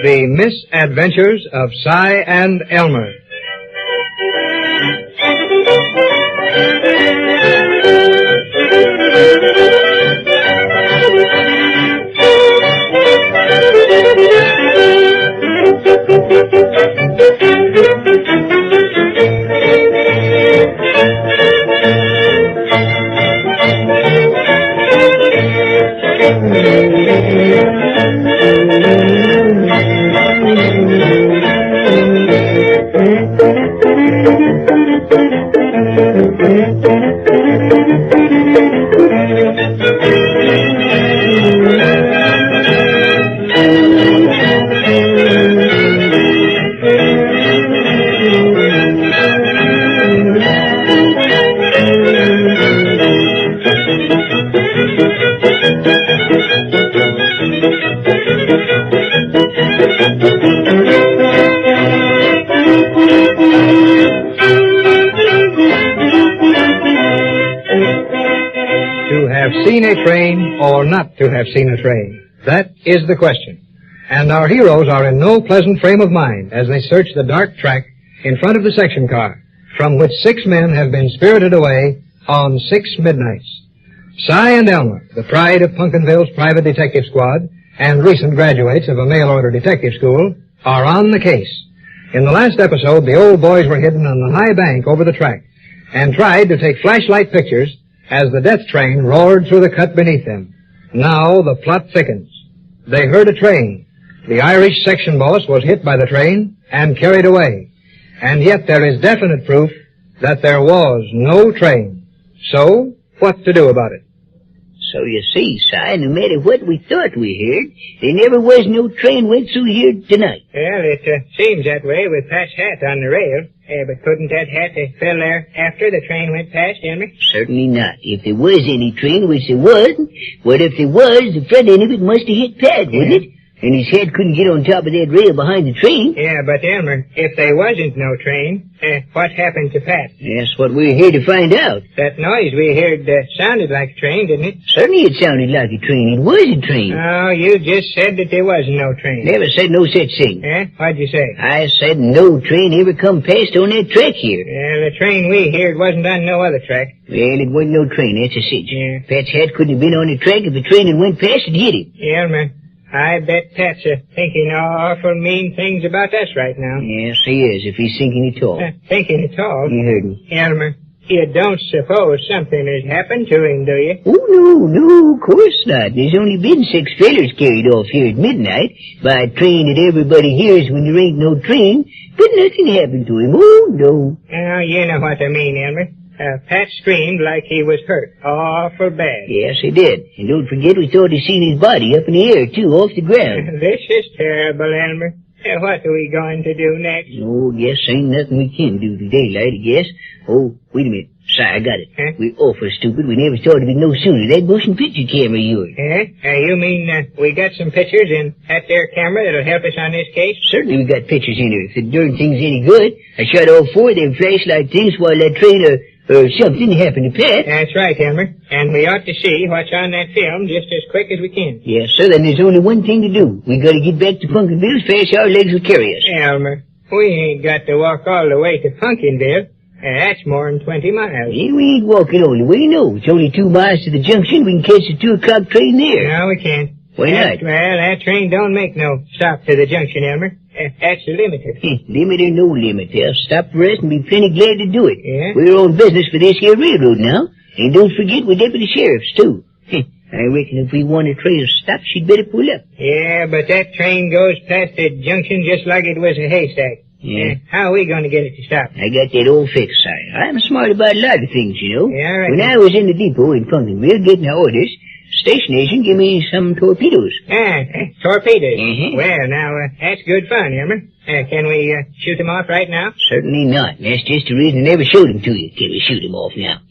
The Misadventures of Cy and Elmer. To have seen a train or not to have seen a train? That is the question. And our heroes are in no pleasant frame of mind as they search the dark track in front of the section car, from which 6 men have been spirited away on 6 midnights. Cy and Elmer, the pride of Pumpkinville's private detective squad and recent graduates of a mail-order detective school, are on the case. In the last episode, the old boys were hidden on the high bank over the track and tried to take flashlight pictures as the death train roared through the cut beneath them. Now the plot thickens. They heard a train. The Irish section boss was hit by the train and carried away. And yet there is definite proof that there was no train. So, what to do about it? So you see, Si, no matter what we thought we heard, there never was no train went through here tonight. Well, it seems that way with Pat's hat on the rail. But couldn't that hat have fell there after the train went past, Elmer? Certainly not. If there was any train, which there wasn't, what if there was, the front end of it must have hit Pat, wouldn't it? And his head couldn't get on top of that rail behind the train. Yeah, but Elmer, if there wasn't no train, what happened to Pat? That's what we're here to find out. That noise we heard sounded like a train, didn't it? Certainly it sounded like a train. It was a train. Oh, you just said that there wasn't no train. Never said no such thing. What'd you say? I said no train ever come past on that track here. Well, the train we heard wasn't on no other track. Well, it wasn't no train, that's a cinch. Yeah. Pat's hat couldn't have been on the track if the train had went past and hit him. Elmer, I bet Pat's thinking awful mean things about us right now. Yes, he is, if he's thinking at all. Thinking at all? You heard me. Elmer, you don't suppose something has happened to him, do you? Oh, no, of course not. There's only been 6 fellers carried off here at midnight by a train that everybody hears when there ain't no train, but nothing happened to him. Oh, no. Oh, you know what I mean, Elmer. Pat screamed like he was hurt. Awful bad. Yes, he did. And don't forget we thought he seen his body up in the air, too, off the ground. This is terrible, Elmer. What are we going to do next? Oh, guess ain't nothing we can do today, lad, I guess. Oh, wait a minute. Si, I got it. Huh? We're awful stupid. We never thought of it no sooner. That motion picture camera of yours. You mean we got some pictures in that there camera that'll help us on this case? Certainly we got pictures in there. If the darn thing's any good, I shot all 4 of them flashlight things while that train or something happened to Pat. That's right, Elmer. And we ought to see what's on that film just as quick as we can. Yes, sir. Then there's only one thing to do. We gotta get back to Pumpkinville as fast as our legs will carry us. Elmer, we ain't got to walk all the way to Pumpkinville. That's more than 20 miles. Yeah, we ain't walking all the way, no. It's only 2 miles to the junction. We can catch the 2 o'clock train there. No, we can't. Why not? Well, that train don't make no stop to the junction, Elmer. That's limited. Limit or no limit, they'll stop for us and be plenty glad to do it. Yeah? We're on business for this here railroad now. And don't forget we're deputy sheriffs, too. I reckon if we want a train to stop, she'd better pull up. Yeah, but that train goes past the junction just like it was a haystack. Yeah. How are we going to get it to stop? I got that all fixed, sire. I'm smart about a lot of things, you know. Yeah, right. When I was in the depot in Pumpkinville getting our orders, station agent gave me some torpedoes. Torpedoes. Mm-hmm. Well, now, that's good fun, Elmer. Can we shoot them off right now? Certainly not. That's just the reason I never showed them to you. Can we shoot them off now?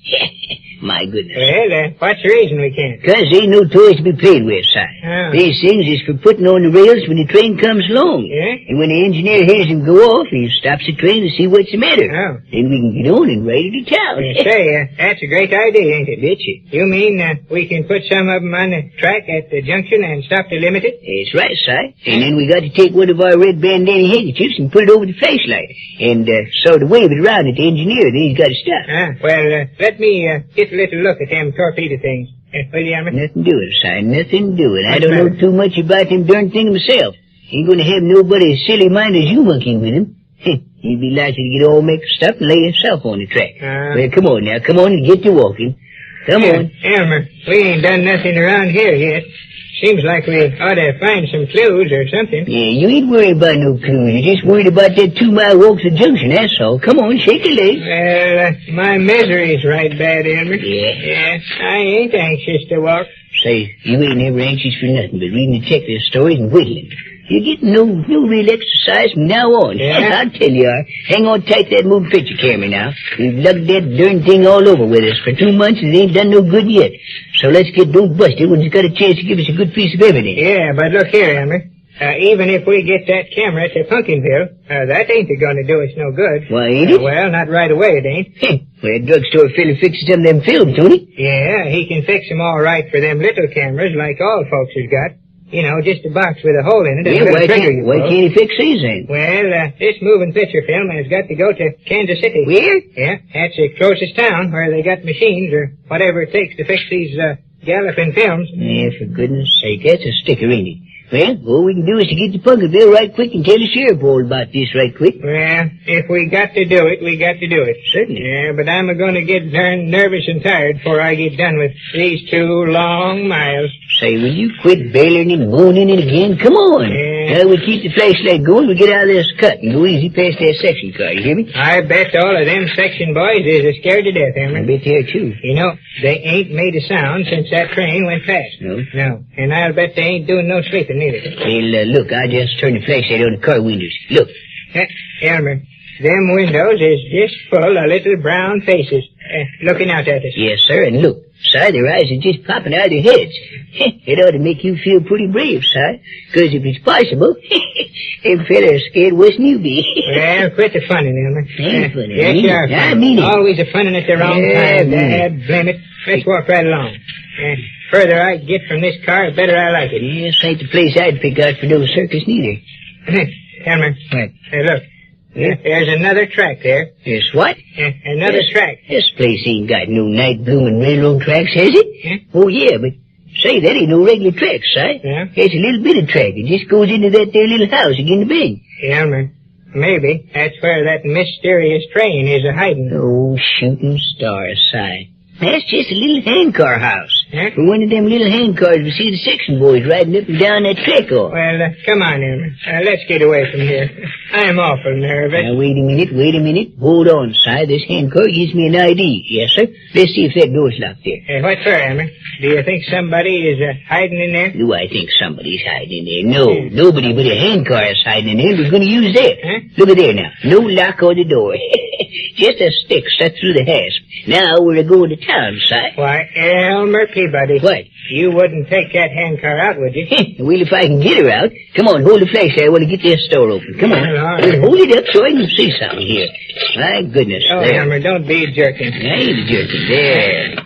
My goodness. Well, what's the reason we can't? 'Cause ain't no toys to be played with, Si. Oh. These things is for putting on the rails when the train comes along. Yeah? And when the engineer hears him go off, he stops the train to see what's the matter. Oh. Then we can get on and ride to town. Say, that's a great idea, ain't it? Betcha. You mean we can put some of them on the track at the junction and stop to limit it? That's right, Si. And then we got to take one of our red bandana handkerchiefs and put it over the flashlight. And sort of wave it around at the engineer, then he's got to stop. Well, let me get a little look at them torpedo things. Will you, Elmer? Nothing doing, Si. Nothing doing. I What's don't know matter? too much about them darn things myself. Ain't gonna have nobody as silly mind as you monkeying with him. You'd be likely to get all mixed up and lay yourself on the track. Well, come on now. Come on and get to walking. Come on. Elmer, we ain't done nothing around here yet. Seems like we ought to find some clues or something. Yeah, you ain't worried about no clues. You're just worried about that 2-mile walk to the junction, that's all. Come on, shake your legs. Well, my misery's right bad, Elmer. Yeah. Yes, I ain't anxious to walk. Say, you ain't never anxious for nothing but reading the checklist stories and whittling. You're getting no real exercise from now on. Yeah? I'll tell you, hang on tight to that moving picture camera now. We've lugged that darn thing all over with us for 2 months and it ain't done no good yet. So let's get don't busted when it's got a chance to give us a good piece of evidence. Yeah, but look here, Elmer. Even if we get that camera to Pumpkinville, that ain't gonna do us no good. Why ain't it? Well, not right away, it ain't. Well, that drugstore fella fixes some of them films, don't he? Yeah, he can fix 'em all right for them little cameras like all folks has got. You know, just a box with a hole in it. And Yeah, a little why trigger you can't pull. he fix these then? Well, this moving picture film has got to go to Kansas City. Where? Yeah, that's the closest town where they got machines or whatever it takes to fix these galloping films. Yeah, for goodness sake, that's a sticker, ain't it? Well, all we can do is to get to Pumpkinville right quick and tell the sheriff all about this right quick. Well, if we got to do it, we got to do it. Certainly. Yeah, but I'm going to get darn nervous and tired before I get done with these 2 long miles. Say, will you quit bailing and moaning it again? Come on. Yeah. Now we keep the flashlight going, we get out of this cut and go easy past that section car, you hear me? I bet all of them section boys is scared to death, I Elmer. bet they are too. You know, they ain't made a sound since that train went past. No? No, and I'll bet they ain't doing no sleeping neither. Well, look, I just turned the flashlight on the car windows. Look. Elmer, them windows is just full of little brown faces looking out at us. Yes, sir, and look. Si, their eyes are just popping out of their heads. It ought to make you feel pretty brave, Si. Because if it's possible, them fellas scared worse than you be. Well, quit the funning, Elmer. Ain't funny. Yes, you are. I mean it. Always a funning at the wrong Yeah, time. Dad, blame it. Let's walk right along. Further I get from this car, the better I like it. Yes, ain't the place I'd pick out for no circus neither. Elmer. What? Hey, look. There's another track there. There's what? Another track. This place ain't got no night blooming railroad tracks, has it? Yeah. Oh, yeah, but say, that ain't no regular track, Si. Yeah. It's a little bit of track. It just goes into that there little house again the bend. Elmer, maybe that's where that mysterious train is a-hiding. Oh, shooting stars, Si. That's just a little handcar house. Huh? For one of them little handcars we see the section boys riding up and down that track on. Well, come on, Elmer. Let's get away from here. I'm awful nervous. Now, wait a minute. Hold on, Si. This handcar gives me an ID. Yes, sir. Let's see if that door's locked there. What for, Elmer? Do you think somebody is hiding in there? Do I think somebody's hiding in there? No, nobody but a handcar is hiding in there. We're going to use that. Huh? Look at there now. No lock on the door. Just a stick stuck through the hasp. Now we're going to town, Si. Why, Elmer Peabody. What? You wouldn't take that handcar out, would you? Well, if I can get her out. Come on, hold the flashlight. I want to get this store open. Come on. Well, all right. Well, hold it up so I can see something here. My goodness. Oh, there. Elmer, don't be jerking. I ain't jerking. There.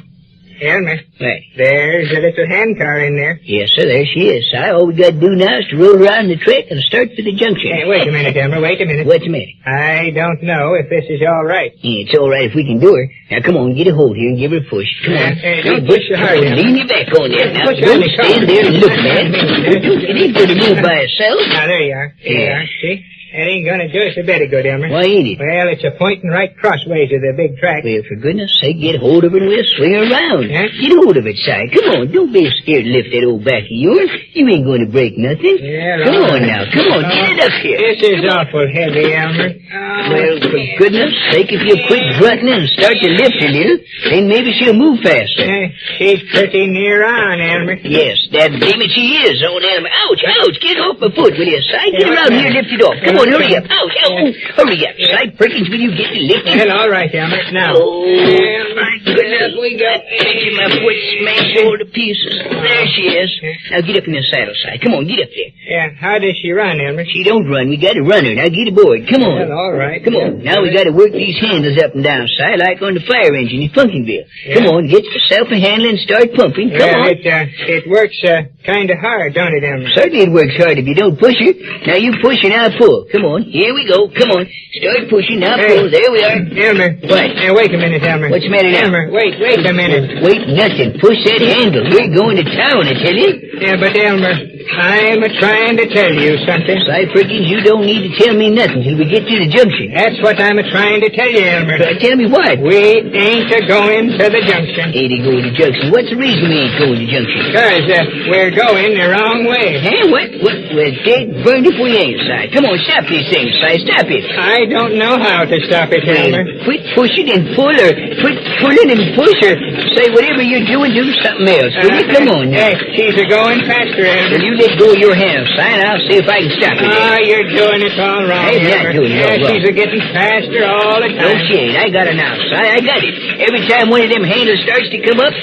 Elmer, Right. there's a little handcar in there. Yes, sir, there she is, Si. All we got to do now is to roll around the track and start for the junction. Hey, wait a minute, Elmer, wait a minute. What's the matter? I don't know if this is all right. Yeah, it's all right if we can do her. Now, come on, get a hold here and give her a push. Come on. Don't push so hard, Elmer. Lean your back on there. Now, Push on don't the car. stand there and look, man. It ain't going to move by itself. Now, there you are. There you Yeah. are. See? That ain't gonna do us a bit of good, Elmer. Why ain't it? Well, it's a pointing right crossways of the big track. Well, for goodness sake, get hold of her and we'll swing her around. Huh? Get hold of it, Si. Come on, don't be scared to lift that old back of yours. You ain't going to break nothing. Yeah, Come all on right. now, come on, get it up here. This is awful heavy, Elmer. Well, for goodness sake, if you quit grunting and start to lift a little, then maybe she'll move faster. She's pretty near on, Elmer. Yes, that baby she is, old Elmer. Ouch, ouch, get off my foot, will you, Si? Get Yeah, around what here and the- lift it off. Come on, hurry up. Ouch, Yeah. hurry up, Si. Perkins, will you get it lifted? Well, all right, Elmer. Now. Oh, my goodness, we got taking my foot smashed all to pieces. There she is. Now get up in the saddle, Si. Come on, get up there. Yeah, how does she run, Elmer? She don't run. We got to run her. Now get aboard. Come on. Well, all right. Come on. Now we got to work these handles up and down, Si, like on the fire engine in Funkinville. Yeah. Come on, get yourself a handle and start pumping. Come on. It works kind of hard, don't it, Elmer? Certainly it works hard if you don't push her. Now you push her, now pull. Come on. Here we go. Come on. Start pushing. Now pull. There we are. Elmer. What? Wait a minute, Elmer. What's the matter now? Elmer, wait a minute. Wait nothing. Push that handle. We're going to town, I tell you. Yeah, but Elmer, I'm trying to tell you something. Si Perkins, you don't need to tell me nothing till we get to the junction. That's what I'm trying to tell you, Elmer. Tell me what? We ain't going to the junction. Ain't going to junction. What's the reason we ain't going to junction? Because we're going the wrong way. Hey, what? Well, dead burned if we ain't, Si. Come on, stop these things, Si. Stop it. I don't know how to stop it, Elmer. Quit pushing and pull her. Quit pulling and push her. Say, whatever you're doing, do something else. Will you? Come on now. Hey, she's going faster, Elmer. Will you let go of your hands, Si, and I'll see if I can stop it. You're doing it all wrong, I'm not Elmer. doing it all wrong. She's getting faster all the time. No, she ain't. I got her now, Si. I got it. Every time one of them handles starts to come up,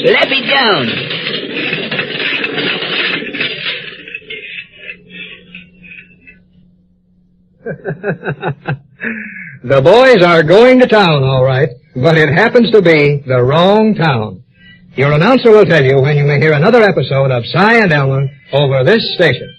slap it down. The boys are going to town, all right, but it happens to be the wrong town. Your announcer will tell you when you may hear another episode of Si and Elmer over this station.